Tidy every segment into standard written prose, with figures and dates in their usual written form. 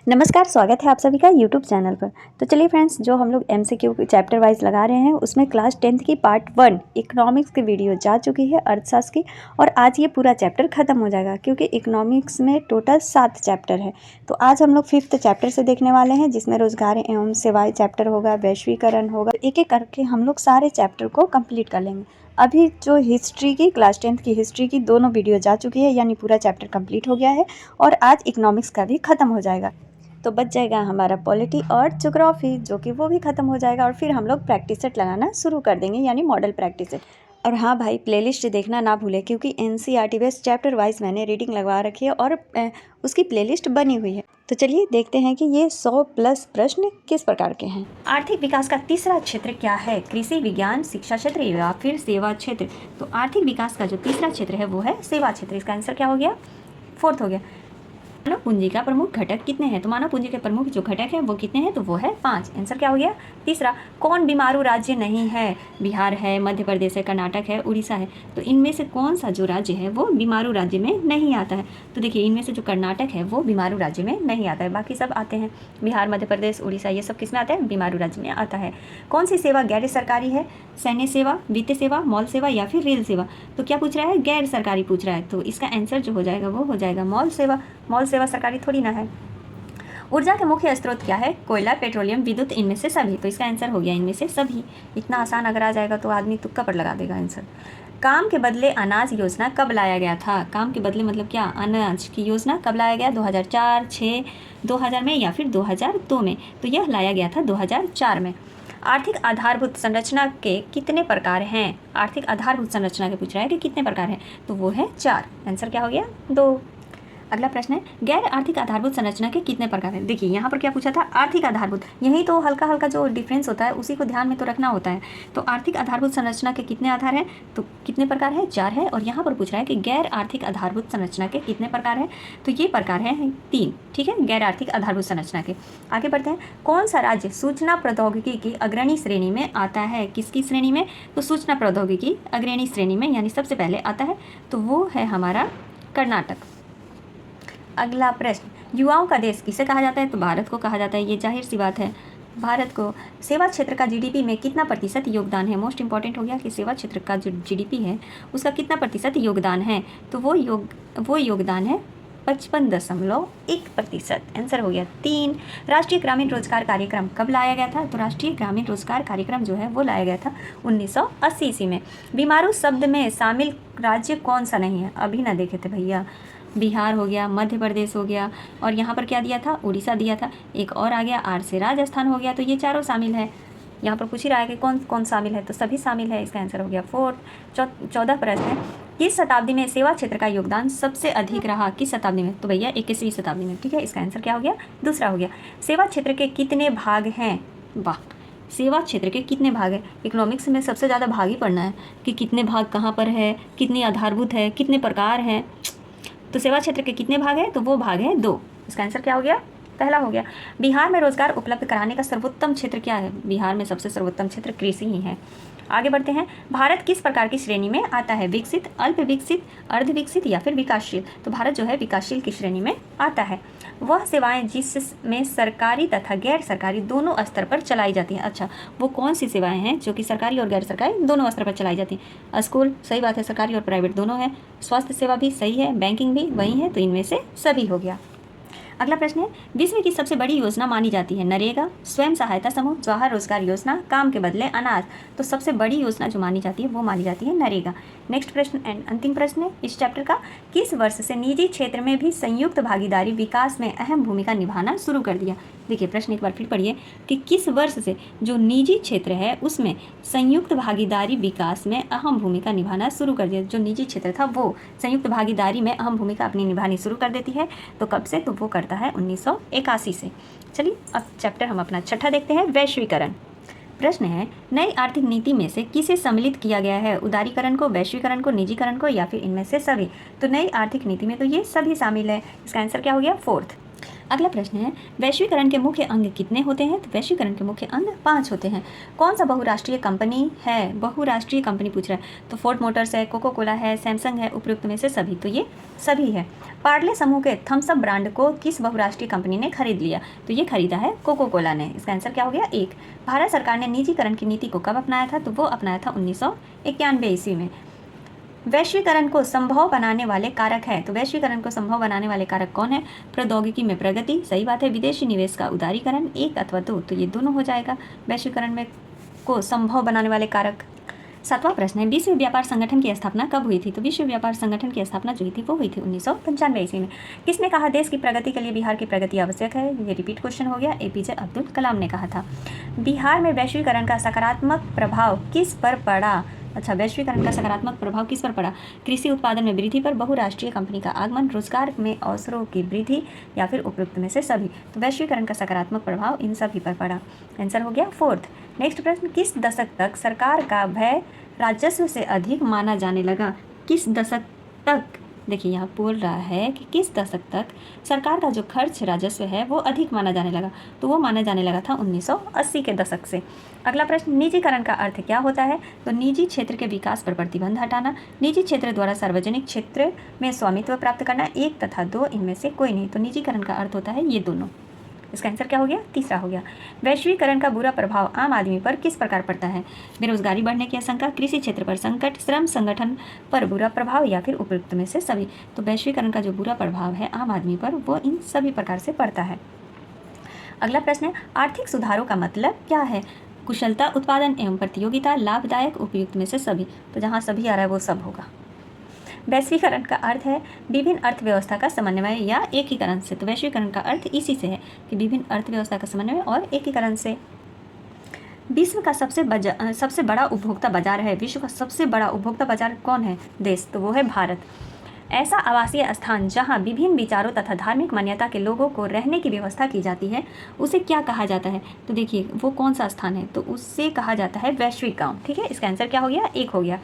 नमस्कार, स्वागत है आप सभी का यूट्यूब चैनल पर। तो चलिए फ्रेंड्स, जो हम लोग एमसीक्यू चैप्टर वाइज लगा रहे हैं उसमें क्लास 10th की पार्ट 1 इकोनॉमिक्स की वीडियो जा चुकी है, अर्थशास्त्र की। और आज ये पूरा चैप्टर ख़त्म हो जाएगा क्योंकि इकोनॉमिक्स में टोटल 7 चैप्टर है। तो आज हम लोग 5th चैप्टर से देखने वाले हैं, जिसमें रोजगार एवं सेवाएँ चैप्टर होगा, वैश्वीकरण होगा। एक एक करके हम लोग सारे चैप्टर को कम्प्लीट कर लेंगे। अभी जो हिस्ट्री की क्लास 10th की हिस्ट्री की दोनों वीडियो जा चुकी है, यानी पूरा चैप्टर कंप्लीट हो गया है। और आज इकोनॉमिक्स का भी ख़त्म हो जाएगा, तो बच जाएगा हमारा पॉलिटी और ज्योग्राफी, जो कि वो भी ख़त्म हो जाएगा। और फिर हम लोग प्रैक्टिस सेट लगाना शुरू कर देंगे, यानी मॉडल प्रैक्टिस सेट। और हाँ भाई, प्लेलिस्ट देखना ना भूलें, क्योंकि एनसीईआरटी बेस्ड चैप्टर वाइज मैंने रीडिंग लगवा रखी है और उसकी प्लेलिस्ट बनी हुई है। तो चलिए देखते हैं कि ये 100+ प्रश्न किस प्रकार के हैं। आर्थिक विकास का तीसरा क्षेत्र क्या है? कृषि, विज्ञान, शिक्षा क्षेत्र या फिर सेवा क्षेत्र? तो आर्थिक विकास का जो तीसरा क्षेत्र है वो है सेवा क्षेत्र। इसका आंसर क्या हो गया? 4th हो गया। मानव पूंजी का प्रमुख घटक कितने हैं? तो मानव पूंजी के प्रमुख जो घटक हैं वो कितने हैं? तो वो है 5। आंसर क्या हो गया? तीसरा। कौन बीमारू राज्य नहीं है? बिहार है, मध्य प्रदेश है, कर्नाटक है, उड़ीसा है। तो इनमें से कौन सा जो राज्य है वो बीमारू राज्य में नहीं आता है? तो देखिए, इनमें से जो कर्नाटक है वो बीमारू राज्य में नहीं आता है, बाकी सब आते हैं। बिहार, मध्य प्रदेश, उड़ीसा, ये सब किस में आता है? बीमारू राज्य में आता है। कौन सी सेवा गैर सरकारी है? सैन्य सेवा, वित्तीय सेवा, मॉल सेवा या फिर रेल सेवा? तो क्या पूछ रहा है? गैर सरकारी पूछ रहा है। तो इसका आंसर जो हो जाएगा वो हो जाएगा मॉल सेवा। मॉल सेवा सरकारी थोड़ी ना है। ऊर्जा के मुख्य स्रोत क्या है? कोयला, पेट्रोलियम, विद्युत, इनमें से सभी। तो इसका आंसर हो गया इनमें से सभी। इतना आसान अगर आ जाएगा तो आदमी तुक्का पर लगा देगा आंसर। काम के बदले अनाज योजना कब लाया गया था? काम के बदले मतलब क्या? अनाज की योजना कब लाया गया? 2004, 6, 2000 में या फिर 2002 में? तो यह लाया गया था 2004 में। आर्थिक आधारभूत संरचना के कितने प्रकार हैं? आर्थिक आधारभूत संरचना के पूछ रहा है कि कितने प्रकार हैं? तो वो है 4। आंसर क्या हो गया? 2। अगला प्रश्न है, गैर आर्थिक आधारभूत संरचना के कितने प्रकार हैं? देखिए, यहाँ पर क्या पूछा था? आर्थिक आधारभूत। यही तो हल्का हल्का जो डिफरेंस होता है उसी को ध्यान में तो रखना होता है। तो आर्थिक आधारभूत संरचना के कितने आधार हैं? तो कितने प्रकार हैं? 4 है। और यहाँ पर पूछ रहा है कि गैर आर्थिक आधारभूत संरचना के कितने प्रकार हैं? तो ये प्रकार हैं 3। ठीक है, गैर आर्थिक आधारभूत संरचना के। आगे बढ़ते हैं। कौन सा राज्य सूचना प्रौद्योगिकी की अग्रणी श्रेणी में आता है? किसकी श्रेणी में? तो सूचना प्रौद्योगिकी अग्रणी श्रेणी में, यानी सबसे पहले आता है। तो वो है हमारा कर्नाटक। अगला प्रश्न, युवाओं का देश किसे कहा जाता है? तो भारत को कहा जाता है। ये जाहिर सी बात है, भारत को। सेवा क्षेत्र का जीडीपी में कितना प्रतिशत योगदान है? मोस्ट इंपॉर्टेंट हो गया कि सेवा क्षेत्र का जो जीडीपी है उसका कितना प्रतिशत योगदान है? तो वो योगदान है 55.1%। आंसर हो गया 3। राष्ट्रीय ग्रामीण रोजगार कार्यक्रम कब लाया गया था? तो राष्ट्रीय ग्रामीण रोजगार कार्यक्रम जो है वो लाया गया था 1980 ईस्वी में। बीमारू शब्द में शामिल राज्य कौन सा नहीं है? अभी ना देखे थे भैया। बिहार हो गया, मध्य प्रदेश हो गया, और यहाँ पर क्या दिया था? उड़ीसा दिया था। एक और आ गया, आर से राजस्थान हो गया। तो ये चारों शामिल है। यहाँ पर पूछ ही रहा है कि कौन कौन शामिल है, तो सभी शामिल है। इसका आंसर हो गया 4। 14 प्रश्न है, किस शताब्दी में सेवा क्षेत्र का योगदान सबसे अधिक रहा? किस शताब्दी में? तो भैया 21वीं शताब्दी में। ठीक है, इसका आंसर क्या हो गया? दूसरा हो गया। सेवा क्षेत्र के कितने भाग हैं? वाह, सेवा क्षेत्र के कितने भाग हैं? इकोनॉमिक्स में सबसे ज़्यादा भाग ही पढ़ना है कि कितने भाग कहाँ पर है, कितनी आधारभूत है, कितने प्रकार हैं। तो सेवा क्षेत्र के कितने भाग हैं? तो वो भाग है 2। इसका आंसर क्या हो गया? पहला हो गया। बिहार में रोजगार उपलब्ध कराने का सर्वोत्तम क्षेत्र क्या है? बिहार में सबसे सर्वोत्तम क्षेत्र कृषि ही है। आगे बढ़ते हैं। भारत किस प्रकार की श्रेणी में आता है? विकसित, अल्प विकसित, अर्ध विकसित या फिर विकासशील? तो भारत जो है विकासशील की श्रेणी में आता है। वह सेवाएं जिसमें सरकारी तथा गैर सरकारी दोनों स्तर पर चलाई जाती हैं। अच्छा, वो कौन सी सेवाएं हैं जो कि सरकारी और गैर सरकारी दोनों स्तर पर चलाई जाती हैं? स्कूल, सही बात है, सरकारी और प्राइवेट दोनों है। स्वास्थ्य सेवा भी सही है, बैंकिंग भी वही है। तो इनमें से सभी हो गया। अगला प्रश्न है, विश्व की सबसे बड़ी योजना मानी जाती है? नरेगा, स्वयं सहायता समूह, जवाहर रोजगार योजना, काम के बदले अनाज? तो सबसे बड़ी योजना जो मानी जाती है वो मानी जाती है नरेगा। नेक्स्ट प्रश्न एंड अंतिम प्रश्न है इस चैप्टर का, किस वर्ष से निजी क्षेत्र में भी संयुक्त भागीदारी विकास में अहम भूमिका निभाना शुरू कर दिया? देखिए, प्रश्न एक बार फिर पढ़िए कि किस वर्ष से जो निजी क्षेत्र है उसमें संयुक्त भागीदारी विकास में अहम भूमिका निभाना शुरू कर दिया। जो निजी क्षेत्र था वो संयुक्त भागीदारी में अहम भूमिका अपनी निभानी शुरू कर देती है। तो कब से? तो वो करता है 1981 से। चलिए अब चैप्टर हम अपना छठा देखते हैं, वैश्वीकरण। प्रश्न है, नई आर्थिक नीति में से किसे सम्मिलित किया गया है? उदारीकरण को, वैश्वीकरण को, निजीकरण को या फिर इनमें से सभी? तो नई आर्थिक नीति में तो ये सभी शामिल है। इसका आंसर क्या हो गया? 4th। अगला प्रश्न है, वैश्वीकरण के मुख्य अंग कितने होते हैं? तो वैश्वीकरण के मुख्य अंग 5 होते हैं। कौन सा बहुराष्ट्रीय कंपनी है? बहुराष्ट्रीय कंपनी पूछ रहा है, तो फोर्ड मोटर्स है, कोको कोला है, सैमसंग है, उपयुक्त में से सभी, तो ये सभी है। पार्ले समूह के थम्स अप ब्रांड को किस बहुराष्ट्रीय कंपनी ने खरीद लिया? तो ये खरीदा है कोको कोला ने। इसका आंसर क्या हो गया? 1। भारत सरकार ने निजीकरण की नीति को कब अपनाया था? तो वो अपनाया था 1991 ईस्वी में। वैश्वीकरण को संभव बनाने वाले कारक है, तो वैश्वीकरण को संभव बनाने वाले कारक कौन है? प्रौद्योगिकी में प्रगति, सही बात है। विदेशी निवेश का उदारीकरण, 1 अथवा 2, तो ये दोनों हो जाएगा वैश्वीकरण में को संभव बनाने वाले कारक। 7वां प्रश्न है, विश्व व्यापार संगठन की स्थापना कब हुई थी? तो विश्व व्यापार संगठन की स्थापना जो हुई थी वो हुई थी 1995 ईस्वी में। किसने कहा देश की प्रगति के लिए बिहार की प्रगति आवश्यक है? ये रिपीट क्वेश्चन हो गया, APJ अब्दुल कलाम ने कहा था। बिहार में वैश्वीकरण का सकारात्मक प्रभाव किस पर पड़ा? अच्छा, वैश्वीकरण का सकारात्मक प्रभाव किस पर पड़ा? कृषि उत्पादन में वृद्धि पर, बहुराष्ट्रीय कंपनी का आगमन, रोजगार में अवसरों की वृद्धि, या फिर उपयुक्त में से सभी। तो वैश्वीकरण का सकारात्मक प्रभाव इन सभी पर पड़ा। आंसर हो गया 4th। नेक्स्ट प्रश्न, किस दशक तक सरकार का व्यय राजस्व से अधिक माना जाने लगा? किस दशक तक? देखिए यहाँ बोल रहा है कि किस दशक तक सरकार का जो खर्च राजस्व है वो अधिक माना जाने लगा, तो वो माना जाने लगा था 1980 के दशक से। अगला प्रश्न, निजीकरण का अर्थ क्या होता है? तो निजी क्षेत्र के विकास पर प्रतिबंध हटाना, निजी क्षेत्र द्वारा सार्वजनिक क्षेत्र में स्वामित्व प्राप्त करना, 1 तथा 2 इनमें से कोई नहीं। तो निजीकरण का अर्थ होता है ये दोनों। इसका आंसर क्या हो गया? तीसरा हो गया। वैश्वीकरण का बुरा प्रभाव आम आदमी पर किस प्रकार पड़ता है? बेरोजगारी बढ़ने की आशंका, कृषि क्षेत्र पर संकट, श्रम संगठन पर बुरा प्रभाव, या फिर उपयुक्त में से सभी। तो वैश्वीकरण का जो बुरा प्रभाव है आम आदमी पर वो इन सभी प्रकार से पड़ता है। अगला प्रश्न है, आर्थिक सुधारों का मतलब क्या है? कुशलता, उत्पादन एवं प्रतियोगिता, लाभदायक, उपयुक्त में से सभी। तो जहाँ सभी आ रहा है वो सब होगा। वैश्वीकरण का अर्थ है विभिन्न अर्थव्यवस्था का समन्वय या एकीकरण से। तो वैश्वीकरण का अर्थ इसी से है कि विभिन्न अर्थव्यवस्था का समन्वय और एकीकरण से। विश्व का सबसे बड़ा उपभोक्ता बाजार है। विश्व का सबसे बड़ा उपभोक्ता बाजार कौन है? देश, तो वो है भारत। ऐसा आवासीय स्थान जहां विभिन्न विचारों तथा धार्मिक मान्यता के लोगों को रहने की व्यवस्था की जाती है उसे क्या कहा जाता है? तो देखिए वो कौन सा स्थान है? तो उससे कहा जाता है वैश्विक गाँव। ठीक है, इसका आंसर क्या हो गया? 1 हो गया।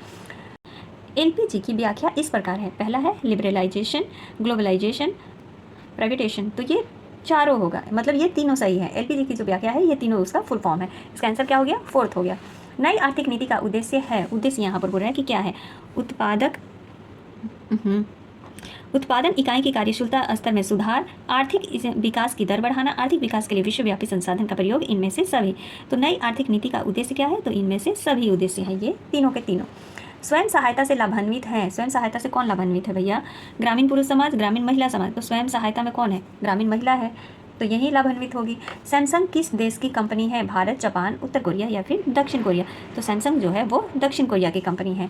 LPG की व्याख्या इस प्रकार है, पहला है लिबरलाइजेशन, ग्लोबलाइजेशन, प्राइवेटेशन। तो ये चारों होगा, मतलब ये तीनों सही है। LPG की जो व्याख्या है ये तीनों उसका फुल फॉर्म है। इसका आंसर क्या हो गया? 4th हो गया। नई आर्थिक नीति का उद्देश्य है, उद्देश्य यहाँ पर बोल रहा है कि क्या है? उत्पादन इकाई की कार्यशीलता स्तर में सुधार, आर्थिक विकास की दर बढ़ाना, आर्थिक विकास के लिए विश्वव्यापी संसाधन का प्रयोग, इनमें से सभी। तो नई आर्थिक नीति का उद्देश्य क्या है? तो इनमें से सभी उद्देश्य हैं, ये तीनों के तीनों। स्वयं सहायता से लाभान्वित हैं। स्वयं सहायता से कौन लाभान्वित है भैया? ग्रामीण पुरुष समाज, ग्रामीण महिला समाज। तो स्वयं सहायता में कौन है? ग्रामीण महिला है, तो यही लाभान्वित होगी। सैमसंग किस देश की कंपनी है? भारत, जापान, उत्तर कोरिया, या फिर दक्षिण कोरिया। तो सैमसंग जो है वो दक्षिण कोरिया की कंपनी है।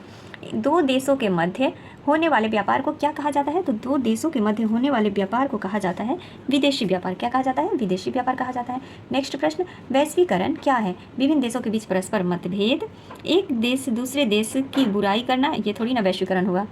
2 देशों के मध्य होने वाले व्यापार को क्या कहा जाता है? तो 2 देशों के मध्य होने वाले व्यापार को कहा जाता है विदेशी व्यापार। क्या कहा जाता है? विदेशी व्यापार कहा जाता है। नेक्स्ट प्रश्न, वैश्वीकरण क्या है? विभिन्न देशों के बीच परस्पर मतभेद, एक देश दूसरे देश की बुराई करना, ये थोड़ी ना वैश्वीकरण हुआ।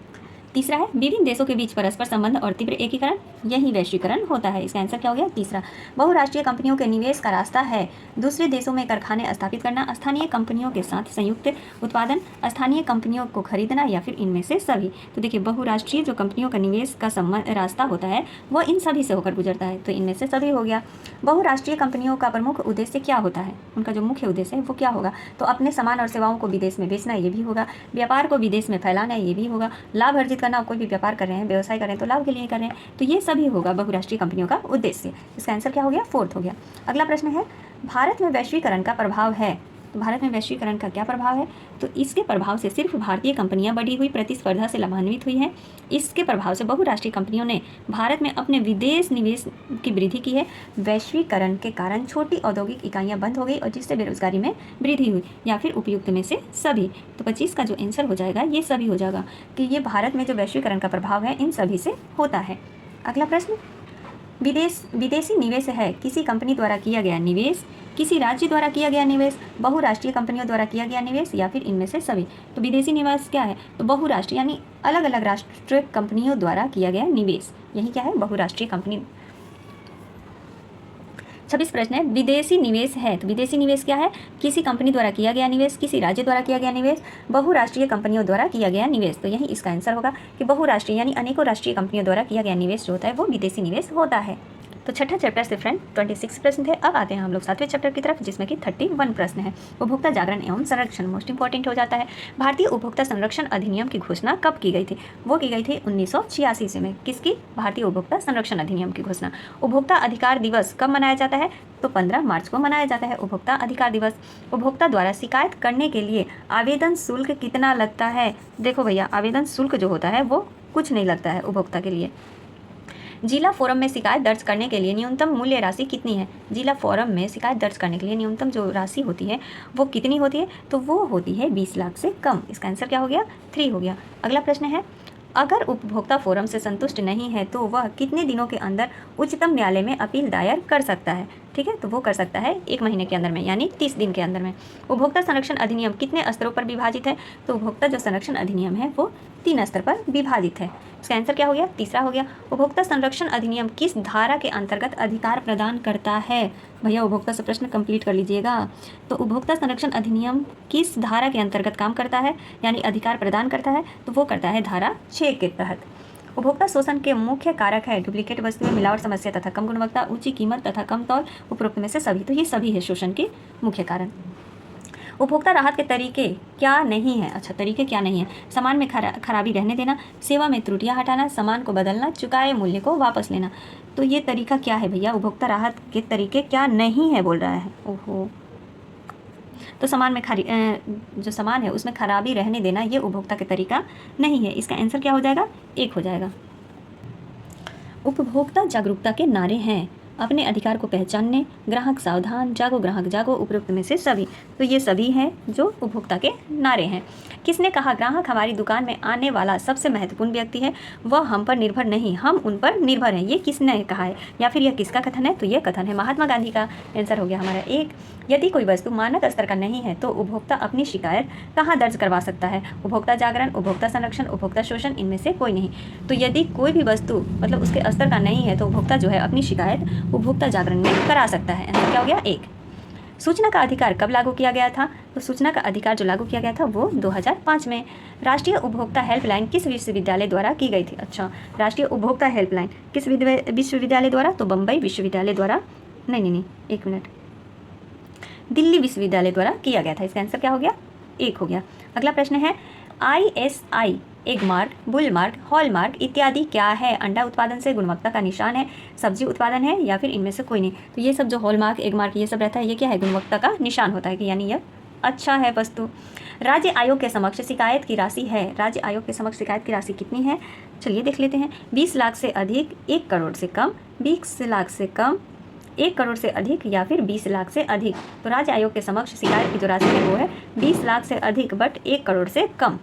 तीसरा है विभिन्न देशों के बीच परस्पर संबंध और तीव्र एकीकरण, यही वैश्वीकरण होता है। इसका आंसर क्या हो गया? तीसरा। बहुराष्ट्रीय कंपनियों के निवेश का रास्ता है दूसरे देशों में कारखाने स्थापित करना, स्थानीय कंपनियों के साथ संयुक्त उत्पादन, स्थानीय कंपनियों को खरीदना, या फिर इनमें से सभी। तो देखिए बहुराष्ट्रीय जो कंपनियों का निवेश का रास्ता होता है वो इन सभी से होकर गुजरता है, तो इनमें से सभी हो गया। बहुराष्ट्रीय कंपनियों का प्रमुख उद्देश्य क्या होता है? उनका जो मुख्य उद्देश्य है वो क्या होगा? तो अपने सामान और सेवाओं को विदेश में बेचना, ये भी होगा। व्यापार को विदेश में फैलाना, ये भी होगा। लाभ अर्जित करना, कोई भी व्यापार कर रहे हैं, व्यवसाय कर रहे हैं तो लाभ के लिए कर रहे हैं, तो ये सभी होगा बहुराष्ट्रीय कंपनियों का उद्देश्य। इसका आंसर क्या हो गया? 4th हो गया। अगला प्रश्न है, भारत में वैश्वीकरण का प्रभाव है। तो भारत में वैश्वीकरण का क्या प्रभाव है? तो इसके प्रभाव से सिर्फ भारतीय कंपनियां बढ़ी हुई प्रतिस्पर्धा से लाभान्वित हुई हैं। इसके प्रभाव से बहुराष्ट्रीय कंपनियों ने भारत में अपने विदेश निवेश की वृद्धि की है। वैश्वीकरण के कारण छोटी औद्योगिक इकाइयां बंद हो गई और जिससे बेरोजगारी में वृद्धि हुई, या फिर उपयुक्त में से सभी। तो 25 का जो आंसर हो जाएगा ये सभी हो जाएगा कि ये भारत में जो वैश्वीकरण का प्रभाव है इन सभी से होता है। अगला प्रश्न, विदेशी निवेश है किसी कंपनी द्वारा किया गया निवेश, किसी राज्य द्वारा किया गया निवेश, बहुराष्ट्रीय कंपनियों द्वारा किया गया निवेश, या फिर इनमें से सभी। तो विदेशी निवेश क्या है? तो बहुराष्ट्रीय यानी अलग अलग राष्ट्रीय कंपनियों द्वारा किया गया निवेश, यही क्या है? बहुराष्ट्रीय कंपनी। 26 प्रश्न है, विदेशी निवेश है। तो विदेशी निवेश क्या है? किसी कंपनी द्वारा किया गया निवेश, किसी राज्य द्वारा किया गया निवेश, बहुराष्ट्रीय कंपनियों द्वारा किया गया निवेश। तो यही इसका आंसर होगा कि बहुराष्ट्रीय यानी अनेकों राष्ट्रीय कंपनियों द्वारा किया गया निवेश जो होता है वो विदेशी निवेश होता है। तो छठा चैप्टर से फ्रेंड 26 प्रश्न थे। अब आते हैं हम लोग 7वें चैप्टर की तरफ, जिसमें कि 31 प्रश्न है। उपभोक्ता जागरण एवं संरक्षण मोस्ट इंपॉर्टेंट हो जाता है। भारतीय उपभोक्ता संरक्षण अधिनियम की घोषणा कब की गई थी? वो की गई थी 1986 ईस्वी में। किसकी? भारतीय उपभोक्ता संरक्षण अधिनियम की घोषणा। उपभोक्ता अधिकार दिवस कब मनाया जाता है? तो 15 मार्च को मनाया जाता है उपभोक्ता अधिकार दिवस। उपभोक्ता द्वारा शिकायत करने के लिए आवेदन शुल्क कितना लगता है? देखो भैया, आवेदन शुल्क जो होता है वो कुछ नहीं लगता है उपभोक्ता के लिए। जिला फोरम में शिकायत दर्ज करने के लिए न्यूनतम मूल्य राशि कितनी है? जिला फोरम में शिकायत दर्ज करने के लिए न्यूनतम जो राशि होती है वो कितनी होती है? तो वो होती है 20 लाख से कम। इसका आंसर क्या हो गया? 3 हो गया। अगला प्रश्न है, अगर उपभोक्ता फोरम से संतुष्ट नहीं है तो वह कितने दिनों के अंदर उच्चतम न्यायालय में अपील दायर कर सकता है? ठीक है, तो वो कर सकता है 1 महीने के अंदर में, यानी 30 दिन के अंदर में। उपभोक्ता संरक्षण अधिनियम कितने स्तरों पर विभाजित है? तो उपभोक्ता जो संरक्षण अधिनियम है वो 3 स्तर पर विभाजित है। इसका आंसर क्या हो गया? तीसरा हो गया। उपभोक्ता संरक्षण अधिनियम किस धारा के अंतर्गत अधिकार प्रदान करता है? भैया उपभोक्ता से प्रश्न कंप्लीट कर लीजिएगा। तो उपभोक्ता संरक्षण अधिनियम किस धारा के अंतर्गत काम करता है, यानी अधिकार प्रदान करता है? तो वो करता है धारा 6 के तहत। उपभोक्ता शोषण के मुख्य कारक है डुप्लीकेट वस्तुएं, मिलावट समस्या तथा कम गुणवत्ता, ऊंची कीमत तथा कम तौल, उपरोक्त में से सभी। तो ये सभी है शोषण के मुख्य कारण। उपभोक्ता राहत के तरीके क्या नहीं है? अच्छा, तरीके क्या नहीं है? सामान में खराबी रहने देना, सेवा में त्रुटियां हटाना, सामान को बदलना, चुकाए मूल्य को वापस लेना। तो ये तरीका क्या है भैया? उपभोक्ता राहत के तरीके क्या नहीं है बोल रहा है। ओहो, तो सामान में जो सामान है उसमें खराबी रहने देना ये उपभोक्ता के तरीका नहीं है। इसका आंसर क्या हो जाएगा? 1 हो जाएगा। उपभोक्ता जागरूकता के नारे हैं अपने अधिकार को पहचानने, ग्राहक सावधान, जागो ग्राहक जागो, उपरोक्त में से सभी। तो ये सभी हैं जो उपभोक्ता के नारे हैं। किसने कहा ग्राहक हमारी दुकान में आने वाला सबसे महत्वपूर्ण व्यक्ति है, वह हम पर निर्भर नहीं हम उन पर निर्भर हैं? ये किसने कहा है या फिर यह किसका कथन है? तो ये कथन है महात्मा गांधी का। आंसर हो गया हमारा 1। यदि कोई वस्तु मानक स्तर का नहीं है तो उपभोक्ता अपनी शिकायत कहाँ दर्ज करवा सकता है? उपभोक्ता जागरण, उपभोक्ता संरक्षण, उपभोक्ता शोषण, इनमें से कोई नहीं। तो यदि कोई भी वस्तु मतलब उसके स्तर का नहीं है तो उपभोक्ता जो है अपनी शिकायत उपभोक्ता जागरण में करा सकता है। आंसर क्या हो गया? 1। सूचना का अधिकार कब लागू किया गया था? तो सूचना का अधिकार जो लागू किया गया था वो 2005 में। राष्ट्रीय उपभोक्ता हेल्पलाइन किस विश्वविद्यालय द्वारा की गई थी? अच्छा, राष्ट्रीय उपभोक्ता हेल्पलाइन किस विश्वविद्यालय द्वारा? तो बम्बई विश्वविद्यालय द्वारा, नहीं, 1 मिनट, दिल्ली विश्वविद्यालय द्वारा किया गया था। इसका आंसर क्या हो गया? 1 हो गया। अगला प्रश्न है, ISI egg mark, bull mark, hall mark इत्यादि क्या है? अंडा उत्पादन से गुणवत्ता का निशान है, सब्जी उत्पादन है, या फिर इनमें से कोई नहीं? तो ये सब जो हॉल मार्क, एग मार्क ये सब रहता है, ये क्या है? गुणवत्ता का निशान होता है कि यानी यह अच्छा है वस्तु। राज्य आयोग के समक्ष शिकायत की राशि है, राज्य आयोग के समक्ष शिकायत की राशि कितनी है? चलिए देख लेते हैं। 20 लाख से अधिक, 1 करोड़ से कम, 20 लाख से कम, 1 करोड़ से अधिक, या फिर 20 लाख से अधिक। तो राज्य आयोग के समक्ष शिकायत की जो राशि है वो है 20 लाख से अधिक बट 1 करोड़ से कम।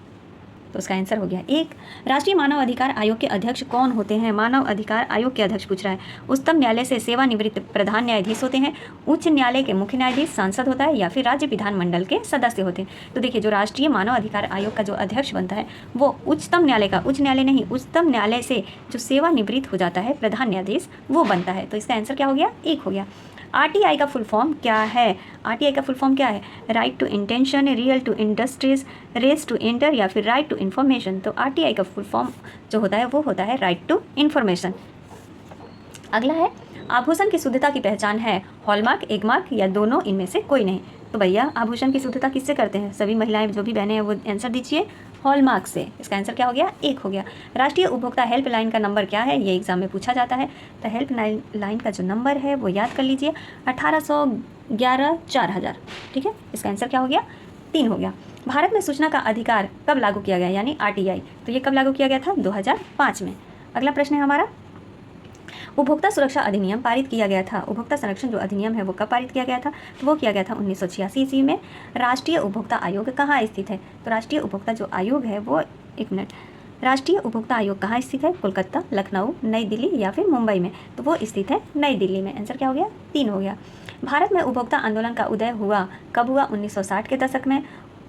तो उसका आंसर हो गया 1। राष्ट्रीय मानव अधिकार आयोग के अध्यक्ष कौन होते हैं? मानव अधिकार आयोग के अध्यक्ष पूछ रहा है। उच्चतम न्यायालय से सेवानिवृत्त प्रधान न्यायाधीश होते हैं, उच्च न्यायालय के मुख्य न्यायाधीश, सांसद होता है, या फिर राज्य विधानमंडल के सदस्य होते हैं। तो देखिए, जो राष्ट्रीय मानव अधिकार आयोग का जो अध्यक्ष बनता है वो उच्चतम न्यायालय का, उच्च न्यायालय नहीं, उच्चतम न्यायालय से जो सेवानिवृत्त हो जाता है प्रधान न्यायाधीश वो बनता है। तो इसका आंसर क्या हो गया? 1 हो गया। RTI का फुल फॉर्म क्या है? RTI का फुल फॉर्म क्या है? Right to intention, real to industries, race to enter, या फिर राइट टू इन्फॉर्मेशन। तो RTI का फुल फॉर्म जो होता है वो होता है राइट टू इन्फॉर्मेशन। अगला है, आभूषण की शुद्धता की पहचान है हॉलमार्क, एगमार्क, या दोनों, इनमें से कोई नहीं? तो भैया आभूषण की शुद्धता किससे करते हैं? सभी महिलाएं जो भी बहनें हैं वो आंसर दीजिए हॉलमार्क से। इसका आंसर क्या हो गया? 1 हो गया। राष्ट्रीय उपभोक्ता हेल्पलाइन का नंबर क्या है? ये एग्जाम में पूछा जाता है। तो हेल्पलाइन का जो नंबर है वो याद कर लीजिए, 1811 4000। ठीक है, इसका आंसर क्या हो गया? 3 हो गया। भारत में सूचना का अधिकार कब लागू किया गया, यानी RTI? तो ये कब लागू किया गया था? 2005 में। अगला प्रश्न है हमारा, उपभोक्ता सुरक्षा अधिनियम पारित किया गया था। उपभोक्ता संरक्षण जो अधिनियम है वो कब पारित किया गया था? तो वो किया गया था 1986 ईस्वी में। राष्ट्रीय उपभोक्ता आयोग कहाँ स्थित है? तो राष्ट्रीय उपभोक्ता जो आयोग है वो, 1 मिनट, राष्ट्रीय उपभोक्ता आयोग कहाँ स्थित है? कोलकाता, लखनऊ, नई दिल्ली, या फिर मुंबई में? तो वो स्थित है नई दिल्ली में। आंसर क्या हो गया? 3 हो गया। भारत में उपभोक्ता आंदोलन का उदय हुआ कब हुआ? 1960 के दशक में,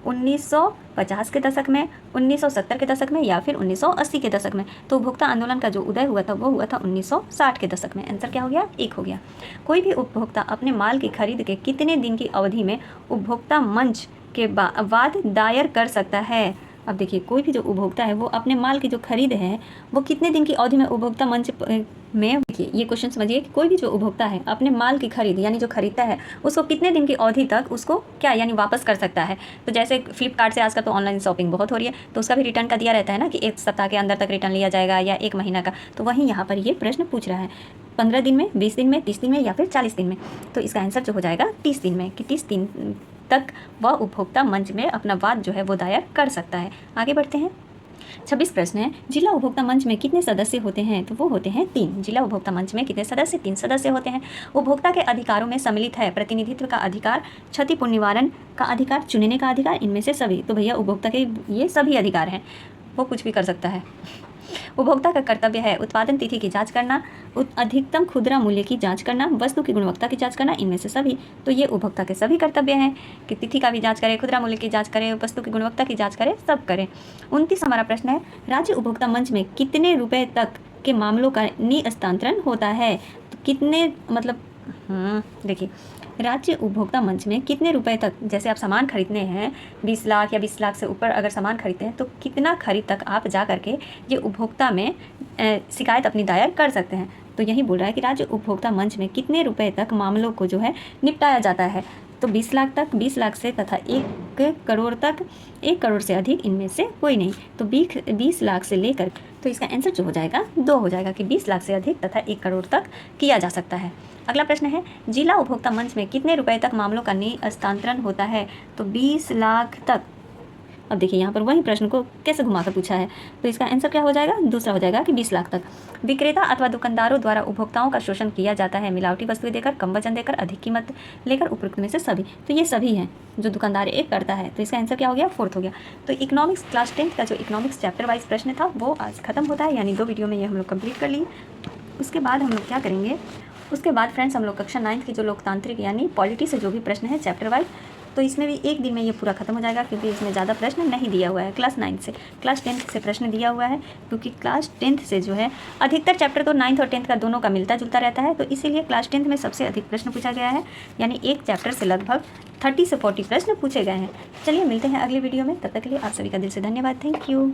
1950 के दशक में, 1970 के दशक में, या फिर 1980 के दशक में? तो उपभोक्ता आंदोलन का जो उदय हुआ था वो हुआ था 1960 के दशक में। आंसर क्या हो गया? 1 हो गया। कोई भी उपभोक्ता अपने माल की खरीद के कितने दिन की अवधि में उपभोक्ता मंच के बाद दायर कर सकता है? अब देखिए, कोई भी जो उपभोक्ता है वो अपने माल की जो खरीद है वो कितने दिन की अवधि में उपभोक्ता मंच में, देखिए ये क्वेश्चन समझिए कि कोई भी जो उपभोक्ता है अपने माल की खरीद यानी जो खरीदता है उसको कितने दिन की अवधि तक उसको क्या यानी वापस कर सकता है। तो जैसे फ्लिपकार्ट से आजकल तो ऑनलाइन शॉपिंग बहुत हो रही है, तो उसका भी रिटर्न का दिया रहता है ना कि 1 सप्ताह के अंदर तक रिटर्न लिया जाएगा या 1 महीना का। तो वहीं यहाँ पर ये प्रश्न पूछ रहा है 15 दिन में, 20 दिन में, 30 दिन में या फिर 40 दिन में। तो इसका आंसर जो हो जाएगा 30 दिन में, कि 30 दिन तक वह उपभोक्ता मंच में अपना वाद जो है वो दायर कर सकता है। आगे बढ़ते हैं। 26 प्रश्न है, जिला उपभोक्ता मंच में कितने सदस्य होते हैं? तो वो होते हैं 3। जिला उपभोक्ता मंच में कितने सदस्य? 3 सदस्य होते हैं। उपभोक्ता के अधिकारों में सम्मिलित है प्रतिनिधित्व का अधिकार, क्षतिपूर्ति निवारण का अधिकार, चुनने का अधिकार, इनमें से सभी। तो भैया उपभोक्ता के ये सभी अधिकार हैं, वो कुछ भी कर सकता है। उपभोक्ता का कर्तव्य है उत्पादन तिथि की जांच करना, अधिकतम खुदरा मूल्य की जांच करना, वस्तु की गुणवत्ता की जांच करना, इनमें से सभी। तो ये उपभोक्ता के सभी कर्तव्य हैं कि तिथि का भी जांच करें, खुदरा मूल्य की जांच करें, वस्तु की गुणवत्ता की जांच करें, सब करें। 29 हमारा प्रश्न है, राज्य उपभोक्ता मंच में कितने रुपए तक के मामलों का निस्तांतरण होता है? तो कितने मतलब देखिए, राज्य उपभोक्ता मंच में कितने रुपए तक, जैसे आप सामान खरीदने हैं 20 लाख या 20 लाख से ऊपर अगर सामान खरीदते हैं तो कितना खरीद तक आप जा करके ये उपभोक्ता में शिकायत अपनी दायर कर सकते हैं। तो यही बोल रहा है कि राज्य उपभोक्ता मंच में कितने रुपए तक मामलों को जो है निपटाया जाता है। तो 20 लाख तक, 20 लाख से तथा 1 करोड़ तक, 1 करोड़ से अधिक इनमें से कोई नहीं। तो 20 लाख से लेकर, तो इसका आंसर जो हो जाएगा 2 हो जाएगा कि 20 लाख से अधिक तथा 1 करोड़ तक किया जा सकता है। अगला प्रश्न है, जिला उपभोक्ता मंच में कितने रुपए तक मामलों का निस्तांतरण होता है? तो 20 लाख तक। अब देखिए यहाँ पर वही प्रश्न को कैसे घुमाकर पूछा है, तो इसका आंसर क्या हो जाएगा? दूसरा हो जाएगा कि 20 लाख तक। विक्रेता अथवा दुकानदारों द्वारा उपभोक्ताओं का शोषण किया जाता है, मिलावटी वस्तुएं देकर, कम वजन देकर, अधिक कीमत लेकर, उपरोक्त में से सभी। तो ये सभी हैं जो दुकानदार एक करता है। तो इसका आंसर क्या हो गया? 4th हो गया। तो इकोनॉमिक्स क्लास 10th का जो इकोनॉमिक्स चैप्टर वाइज प्रश्न था वो आज खत्म होता है, यानी 2 वीडियो में ये हम लोग कंप्लीट कर लिए। उसके बाद हम लोग क्या करेंगे, उसके बाद फ्रेंड्स हम लोग कक्षा 9th की जो लोकतांत्रिक यानी पॉलिटी से जो भी प्रश्न है चैप्टर वाइज, तो इसमें भी 1 दिन में ये पूरा खत्म हो जाएगा, क्योंकि इसमें ज़्यादा प्रश्न नहीं दिया हुआ है। क्लास 9 से, क्लास 10th से प्रश्न दिया हुआ है, क्योंकि क्लास 10th से जो है अधिकतर चैप्टर तो 9th और 10th का दोनों का मिलता जुलता रहता है, तो इसीलिए क्लास 10th में सबसे अधिक प्रश्न पूछा गया है, यानी एक चैप्टर से लगभग 30 से 40 प्रश्न पूछे गए हैं। चलिए मिलते हैं अगले वीडियो में, तब तक के लिए आप सभी का दिल से धन्यवाद। Thank you.